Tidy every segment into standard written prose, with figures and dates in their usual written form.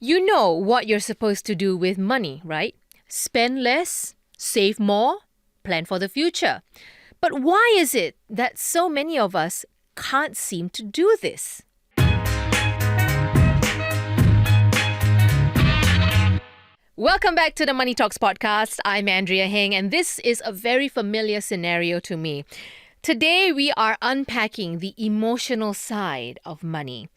You know what you're supposed to do with money, right? Spend less, save more, plan for the future. But why is it that so many of us can't seem to do this? Welcome back to the Money Talks podcast. I'm Andrea Heng, and this is a very familiar scenario to me. Today, we are unpacking the emotional side of money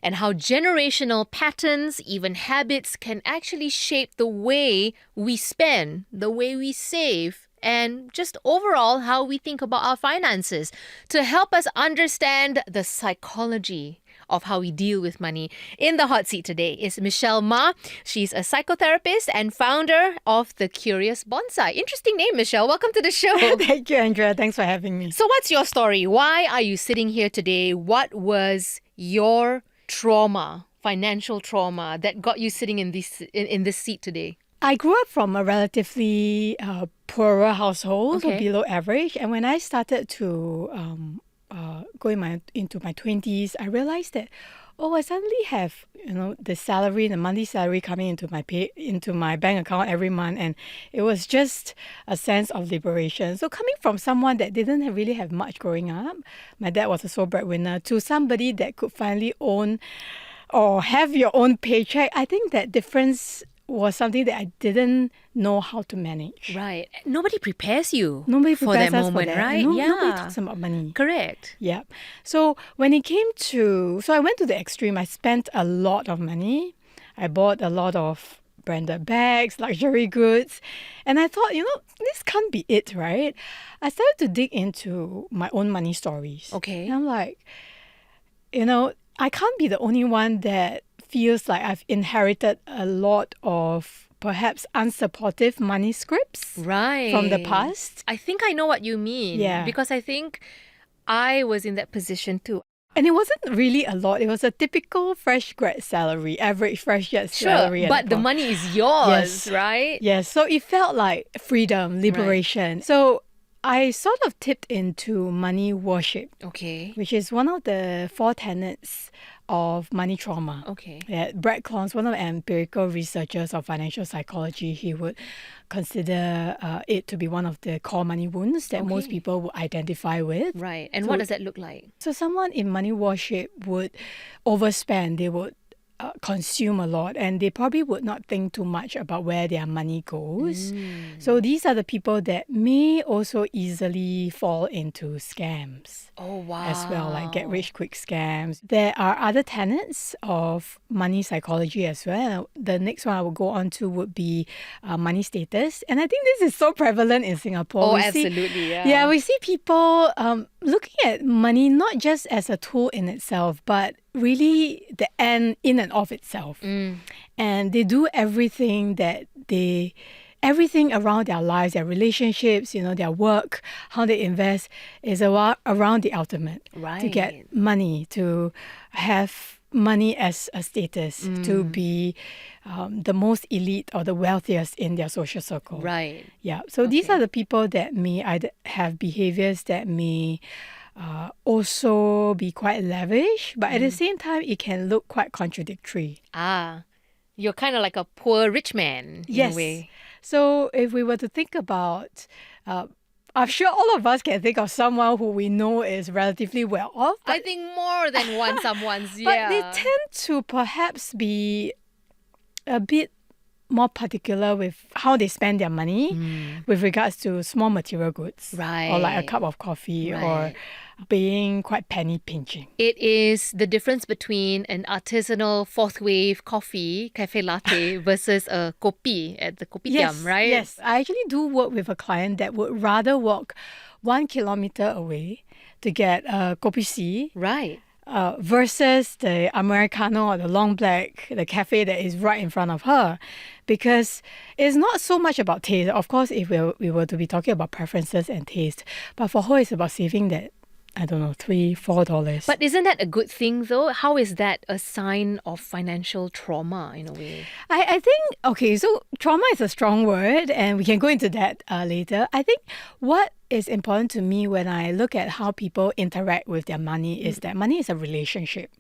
and how generational patterns, even habits, can actually shape the way we spend, the way we save, and just overall how we think about our finances. To help us understand the psychology of how we deal with money, in the hot seat today is Michelle Ma. She's a psychotherapist and founder of the Curious Bonsai. Interesting name, Michelle. Welcome to the show. Thank you, Andrea. Thanks for having me. So what's your story? Why are you sitting here today? What was your trauma, financial trauma, that got you sitting in this seat today? I grew up from a relatively poorer household, so below average. And when I started to go into my 20s, I realized that, I suddenly have, the monthly salary coming into my bank account every month, and it was just a sense of liberation. So coming from someone that didn't really have much growing up, my dad was a sole breadwinner, to somebody that could finally own or have your own paycheck, I think that difference was something that I didn't know how to manage. Right. Nobody prepares you for that us moment, for that. right? Nobody talks about money. Correct. Yeah. So when it came to... So I went to the extreme. I spent a lot of money. I bought a lot of branded bags, luxury goods. And I thought, this can't be it, right? I started to dig into my own money stories. Okay. And I'm like, I can't be the only one that feels like I've inherited a lot of perhaps unsupportive money scripts from the past. I think I know what you mean. Yeah. Because I think I was in that position too. And it wasn't really a lot. It was a typical fresh grad salary, average fresh grad salary. Sure, but the money is yours, right? Yes. So it felt like freedom, liberation. Right. So I sort of tipped into money worship. Okay. Which is one of the 4 tenets of money trauma. Okay. Yeah, Brad Clon's one of the empirical researchers of financial psychology. He would consider it to be one of the core money wounds that most people would identify with. Right. And what does that look like? So someone in money worship would overspend. They would consume a lot, and they probably would not think too much about where their money goes. So these are the people that may also easily fall into scams. Oh, wow. As well, like get rich quick scams. There are other tenets of money psychology as well. The next one I will go on to would be money status. And I think this is so prevalent in Singapore. Oh, absolutely, yeah. Yeah, we see people looking at money not just as a tool in itself, but really the end in and of itself. And they do everything around their lives, their relationships, their work, how they invest is around the ultimate. Right. To get money, to have money as a status, to be the most elite or the wealthiest in their social circle. Right. Yeah. So these are the people that may either have behaviours that may also be quite lavish, but at the same time, it can look quite contradictory. You're kind of like a poor rich man in a way. So if we were to think about, I'm sure all of us can think of someone who we know is relatively well off. I think more than one someone's, But they tend to perhaps be a bit more particular with how they spend their money with regards to small material goods. Right. Or like a cup of coffee or being quite penny pinching. It is the difference between an artisanal fourth wave coffee, cafe latte, versus a kopi at the kopitiam, right? Yes. I actually do work with a client that would rather walk 1 kilometer away to get a kopi C. Right. Versus the Americano or the long black, the cafe that is right in front of her. Because it's not so much about taste. Of course, if we were to be talking about preferences and taste, but for her, it's about saving that, I don't know, $3-4. But isn't that a good thing though? How is that a sign of financial trauma in a way? I think, so trauma is a strong word and we can go into that later. I think what is important to me when I look at how people interact with their money is that money is a relationship.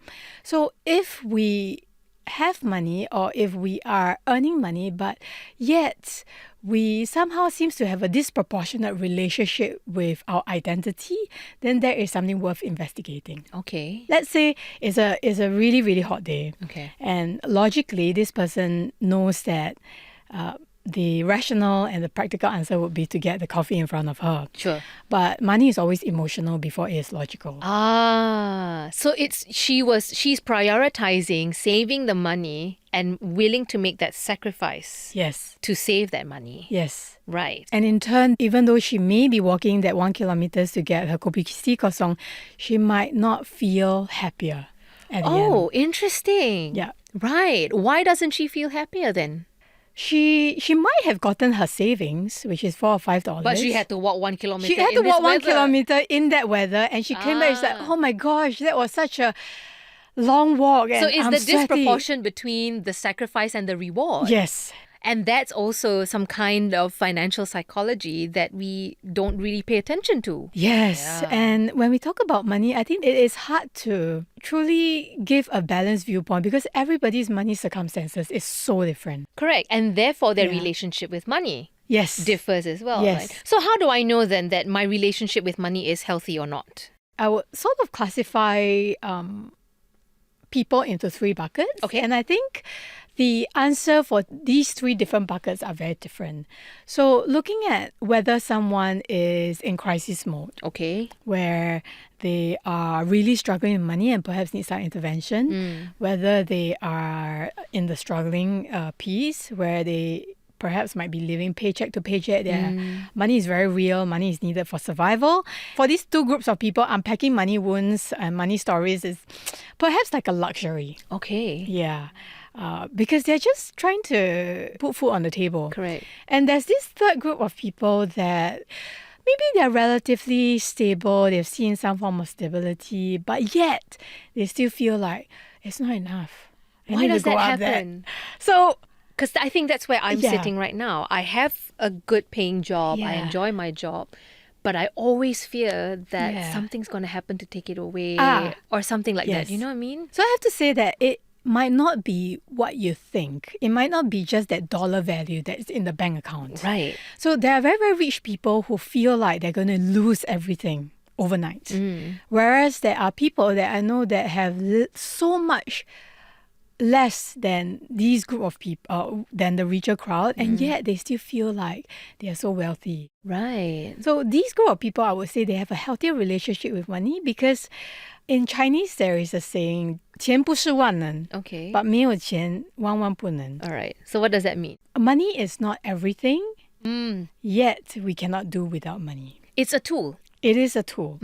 So if we have money or if we are earning money, but yet we somehow seems to have a disproportionate relationship with our identity, then there is something worth investigating. Okay. Let's say it's a really, really hot day. Okay. And logically, this person knows that the rational and the practical answer would be to get the coffee in front of her. Sure. But money is always emotional before it is logical. So she's prioritizing saving the money and willing to make that sacrifice. Yes. To save that money. Yes. Right. And in turn, even though she may be walking that 1 kilometer to get her kopi C kosong, she might not feel happier at the end. Oh, interesting. Yeah. Right. Why doesn't she feel happier then? She might have gotten her savings, which is $4 or $5. But she had to walk 1 kilometer. She had to in this walk 1 weather. kilometer in that weather, and she came back. She's like, "Oh my gosh, that was such a long walk." And So is I'm the sweaty. disproportion between the sacrifice and the reward? Yes. And that's also some kind of financial psychology that we don't really pay attention to. Yes. Yeah. And when we talk about money, I think it is hard to truly give a balanced viewpoint because everybody's money circumstances is so different. Correct. And therefore their Yeah. relationship with money Yes. differs as well. Yes. Right? So how do I know then that my relationship with money is healthy or not? I would sort of classify people into 3 buckets. Okay. And I think the answer for these 3 different buckets are very different. So looking at whether someone is in crisis mode, Okay. where they are really struggling with money and perhaps need some intervention, whether they are in the struggling piece, where they perhaps might be living paycheck to paycheck. Their money is very real. Money is needed for survival. For these 2 groups of people, unpacking money wounds and money stories is perhaps like a luxury. Okay. Yeah. Because they're just trying to put food on the table. Correct. And there's this third group of people that maybe they're relatively stable, they've seen some form of stability, but yet they still feel like it's not enough. I Why need to does go that up there. happen? So, Because I think that's where I'm Yeah. sitting right now. I have a good paying job. I Yeah. enjoy my job. But I always fear that Yeah. something's going to happen to take it away or something like yes. that. You know what I mean? so I have to say that it might not be what you think. It might not be just that dollar value that's in the bank account. Right. So there are very, very rich people who feel like they're going to lose everything overnight. Whereas there are people that I know that have so much less than these group of people, than the richer crowd, and yet they still feel like they are so wealthy. Right. So these group of people, I would say they have a healthier relationship with money because in Chinese there is a saying, 钱不是万能, Okay. but 没有钱万万不能. All right. So what does that mean? Money is not everything, yet we cannot do without money. It's a tool. It is a tool.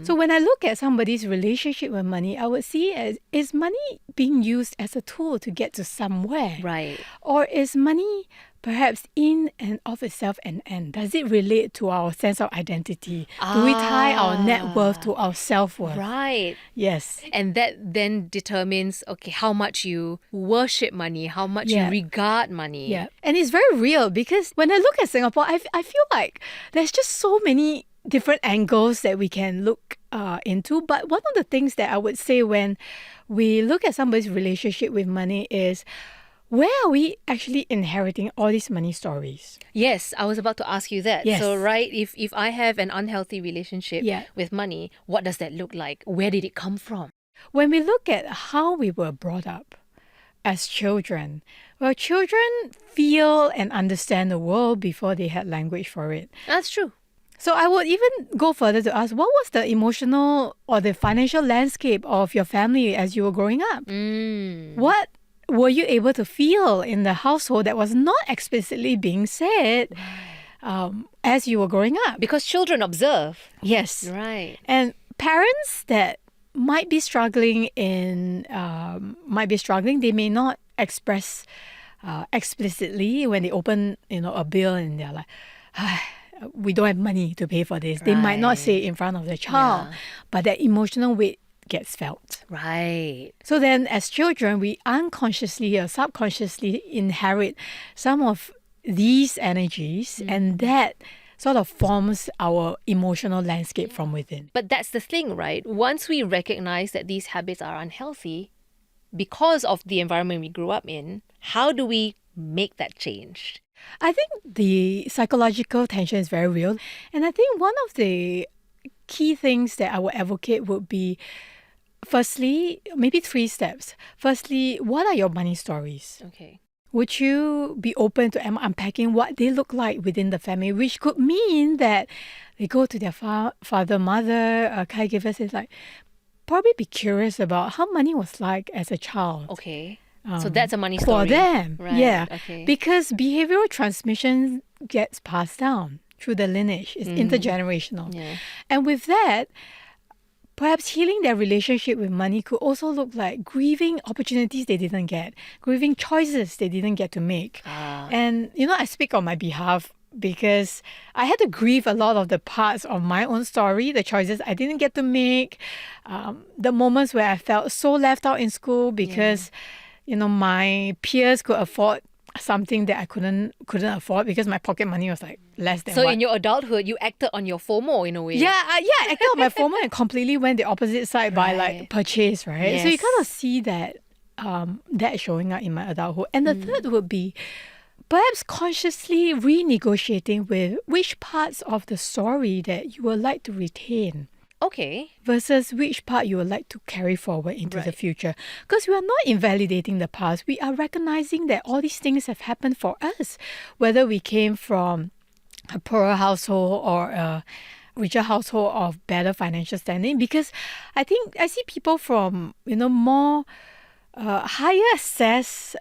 So when I look at somebody's relationship with money, I would see as, is money being used as a tool to get to somewhere? Right. Or is money perhaps in and of itself an end? Does it relate to our sense of identity? Do we tie our net worth to our self-worth? Right. Yes. And that then determines, okay, how much you worship money, how much you Yeah. regard money. Yeah. And it's very real because when I look at Singapore, I feel like there's just so many different angles that we can look into. But one of the things that I would say when we look at somebody's relationship with money is, where are we actually inheriting all these money stories? Yes, I was about to ask you that. Yes. So, right, if I have an unhealthy relationship Yeah. with money, what does that look like? Where did it come from? When we look at how we were brought up as children, well, children feel and understand the world before they had language for it. That's true. So I would even go further to ask, what was the emotional or the financial landscape of your family as you were growing up? What were you able to feel in the household that was not explicitly being said as you were growing up? Because children observe. Yes. Right. And parents that might be struggling, they may not express explicitly when they open, a bill and they're like, we don't have money to pay for this. They might not say it in front of the child, but that emotional weight gets felt. Right. So then as children, we unconsciously or subconsciously inherit some of these energies, and that sort of forms our emotional landscape from within. But that's the thing, right? Once we recognize that these habits are unhealthy, because of the environment we grew up in, how do we make that change? I think the psychological tension is very real. And I think one of the key things that I would advocate would be, firstly, maybe 3 steps. Firstly, what are your money stories? Okay. Would you be open to unpacking what they look like within the family, which could mean that they go to their father, mother, caregivers, is like, probably be curious about how money was like as a child. Okay. So that's a money story. For them. Right. Yeah. Okay. Because behavioral transmission gets passed down through the lineage. It's intergenerational. Yeah. And with that, perhaps healing their relationship with money could also look like grieving opportunities they didn't get, grieving choices they didn't get to make. And, I speak on my behalf because I had to grieve a lot of the parts of my own story, the choices I didn't get to make, the moments where I felt so left out in school because, my peers could afford something that I couldn't afford because my pocket money was like less than So in your adulthood, you acted on your FOMO in a way. I acted on my FOMO and completely went the opposite side by like purchase, right? So you kind of see that that showing up in my adulthood. And the third would be perhaps consciously renegotiating with which parts of the story that you would like to retain. Okay. Versus which part you would like to carry forward into the future. Because we are not invalidating the past. We are recognizing that all these things have happened for us. Whether we came from a poorer household or a richer household of better financial standing. Because I think I see people from, more higher access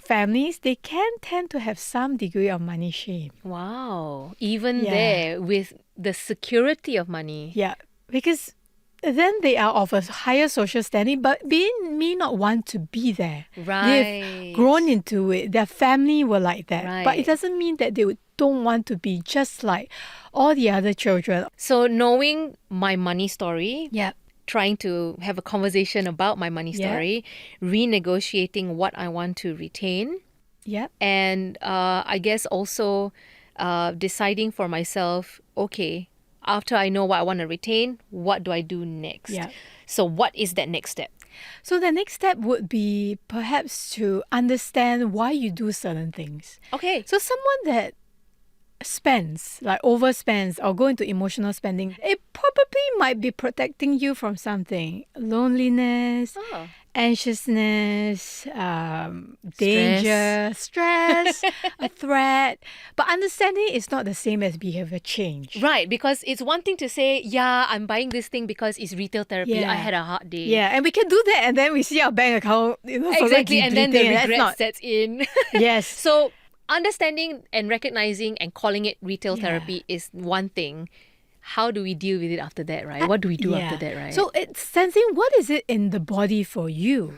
families, they can tend to have some degree of money shame. Wow. Even there with the security of money. Yeah, because then they are of a higher social standing, but may not want to be there. Right. They've grown into it. Their family were like that. Right. But it doesn't mean that they don't want to be just like all the other children. So knowing my money story, Yeah. trying to have a conversation about my money story, renegotiating what I want to retain, and I guess also deciding for myself, okay, after I know what I want to retain, what do I do next? Yeah. So what is that next step? So the next step would be perhaps to understand why you do certain things. Okay. So someone that spends, like overspends or go into emotional spending, it probably might be protecting you from something. Loneliness, anxiousness, danger, stress, a threat. But understanding is not the same as behavior change. Right, because it's one thing to say, yeah, I'm buying this thing because it's retail therapy. Yeah. I had a hard day. Yeah, and we can do that and then we see our bank account, Exactly, and then the depleting, and regret sets in. Yes. So understanding and recognizing and calling it retail therapy is one thing. How do we deal with it after that, right? What do we do after that, right? So it's sensing what is it in the body for you.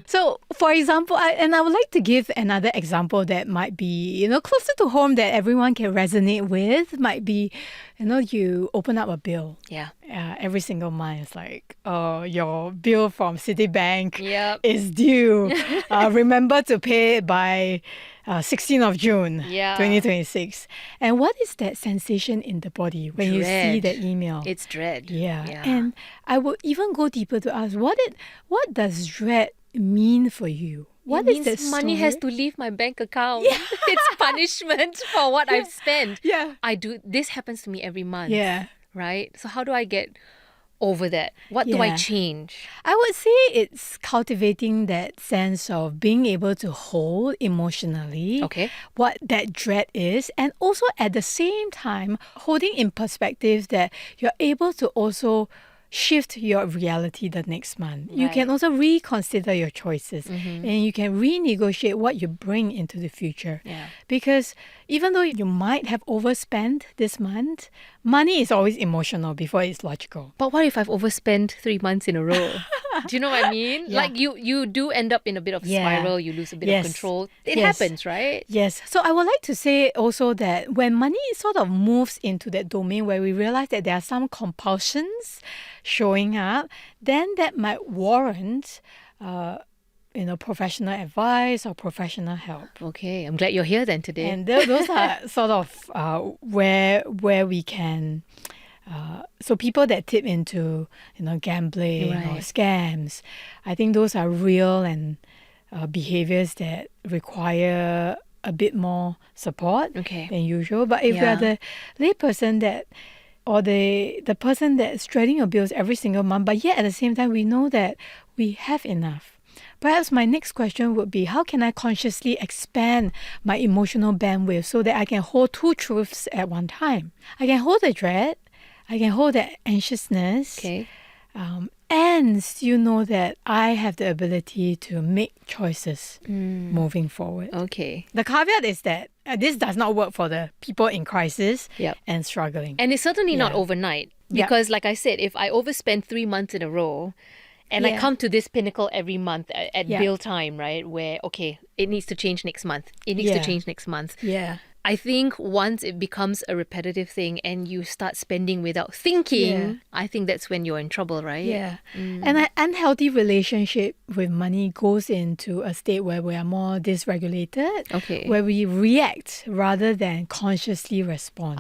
So, for example, I would like to give another example that might be, closer to home that everyone can resonate with. Might be, you open up a bill. Yeah. Every single month, it's like, your bill from Citibank is due. Remember to pay it by 16th of June, 2026. And what is that sensation in the body when you see the email? It's dread. Yeah. And I will even go deeper to ask, what does dread mean for you? What it is means that money story? has to leave my bank account. It's punishment for what I've spent. Yeah. This happens to me every month. Yeah. Right? So how do I get over that? What do I change? I would say it's cultivating that sense of being able to hold emotionally what that dread is, and also at the same time holding in perspective that you're able to also shift your reality the next month. You can also reconsider your choices and you can renegotiate what you bring into the future. Because even though you might have overspent this month, money is always emotional before it's logical. But what if I've overspent 3 months in a row? Do you know what I mean? Like you do end up in a bit of a spiral, you lose a bit of control. It happens, right? Yes. So I would like to say also that when money sort of moves into that domain where we realize that there are some compulsions showing up, then that might warrant professional advice or professional help. Okay, I'm glad you're here then today. And those are sort of where we can So people that tip into, gambling or Right. scams, I think those are real and behaviors that require a bit more support Okay. than usual. But if you are Yeah. the layperson that, or the person that's dreading your bills every single month, but yet at the same time we know that we have enough. Perhaps my next question would be, how can I consciously expand my emotional bandwidth so that I can hold two truths at one time? I can hold the dread, I can hold the anxiousness, Okay. and still know that I have the ability to make choices moving forward. Okay. The caveat is that this does not work for the people in crisis Yep. and struggling. And it's certainly not Yeah. overnight Yeah. because, like I said, if I overspend 3 months in a row and I Yeah. come to this pinnacle every month at Yeah. bill time, right, where, okay, it needs to change next month. It needs to Yeah. change next month. Yeah. I think once it becomes a repetitive thing and you start spending without thinking, Yeah. I think that's when you're in trouble, right? Yeah. And an unhealthy relationship with money goes into a state where we are more dysregulated, Okay. where we react rather than consciously respond.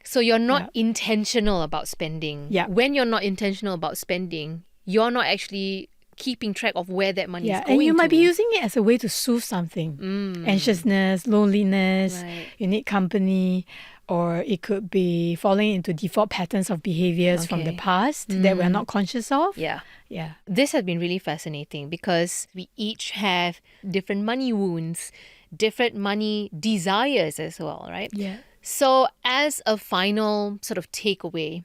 So you're not Yeah. intentional about spending. Yeah. When you're not intentional about spending, you're not actually keeping track of where that money is Yeah, going and you might to. be using it as a way to soothe something. Anxiousness, loneliness, Right. you need company, or it could be falling into default patterns of behaviors from the Okay. past that we're not conscious of. Yeah. Yeah. This has been really fascinating because we each have different money wounds, different money desires as well, right? Yeah. So, as a final sort of takeaway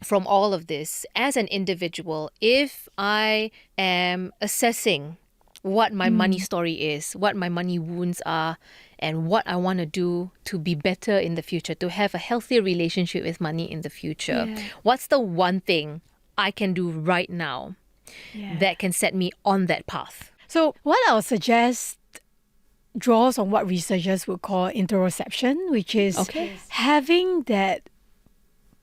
from all of this, as an individual, if I am assessing what my money story is, what my money wounds are, and what I want to do to be better in the future, to have a healthier relationship with money in the future, Yeah. what's the one thing I can do right now Yeah. that can set me on that path? So what I'll suggest draws on what researchers would call interoception, which is Okay. having that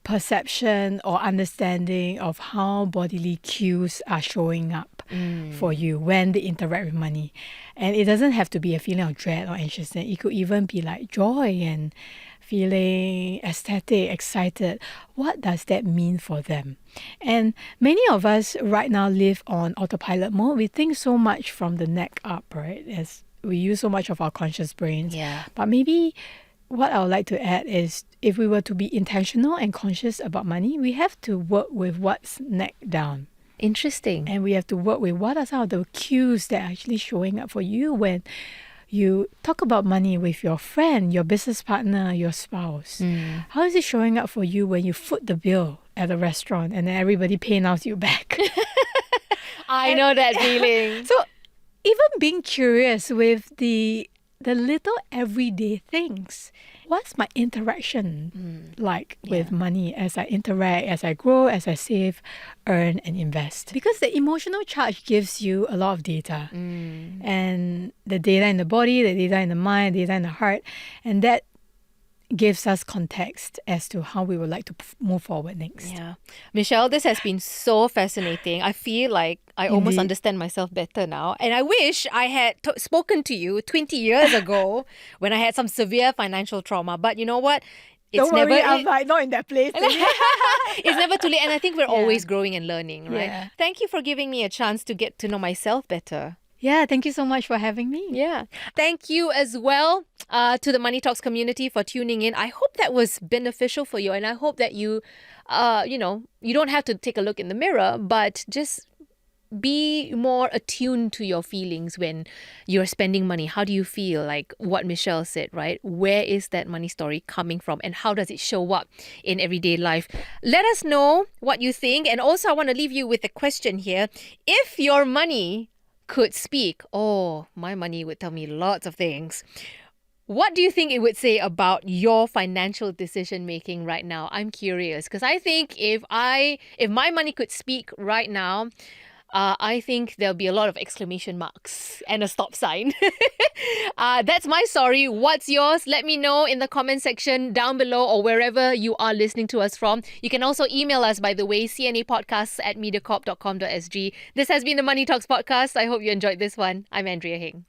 perception or understanding of how bodily cues are showing up for you when they interact with money. And it doesn't have to be a feeling of dread or anxiousness. It could even be like joy and feeling ecstatic, excited. What does that mean for them? And many of us right now live on autopilot mode. We think so much from the neck up, right? As we use so much of our conscious brains. Yeah. But maybe what I would like to add is if we were to be intentional and conscious about money, we have to work with what's neck down. Interesting. And we have to work with what are some of the cues that are actually showing up for you when you talk about money with your friend, your business partner, your spouse. How is it showing up for you when you foot the bill at a restaurant and then everybody PayNows you back? I know that feeling. So even being curious with the little everyday things. What's my interaction like with money as I interact, as I grow, as I save, earn, and invest? Because the emotional charge gives you a lot of data. And the data in the body, the data in the mind, the data in the heart. And that gives us context as to how we would like to move forward next. Yeah. Michelle, this has been so fascinating. I feel like I almost Indeed. understand myself better now. And I wish I had spoken to you 20 years ago when I had some severe financial trauma. But you know what? It's Don't worry, never I'm like not in that place. it's never too late. And I think we're always growing and learning, right? Yeah. Thank you for giving me a chance to get to know myself better. Yeah, thank you so much for having me. Yeah. Thank you as well to the Money Talks community for tuning in. I hope that was beneficial for you. And I hope that you don't have to take a look in the mirror, but just be more attuned to your feelings when you're spending money. How do you feel? Like what Michelle said, right? Where is that money story coming from and how does it show up in everyday life? Let us know what you think. And also I want to leave you with a question here. If your money could speak, my money would tell me lots of things. What do you think it would say about your financial decision making right now? I'm curious because I think if my money could speak right now, I think there'll be a lot of exclamation marks and a stop sign. That's my story. What's yours? Let me know in the comment section down below or wherever you are listening to us from. You can also email us, by the way, cnapodcasts@mediacorp.com.sg. This has been the Money Talks podcast. I hope you enjoyed this one. I'm Andrea Heng.